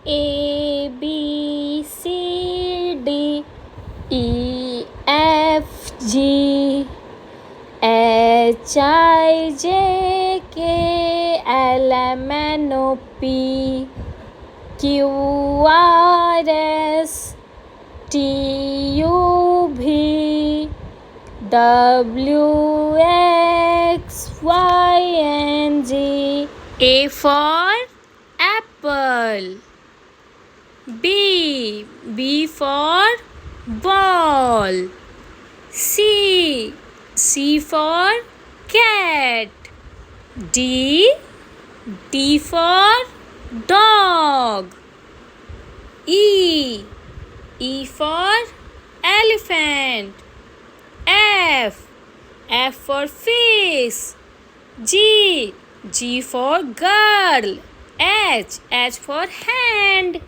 A B C D E F G H I J K L M N O P Q R S T U V W X Y and Z. A for apple. B for ball. C for cat. D for dog. E for elephant. F for fish. G for girl. H for hand.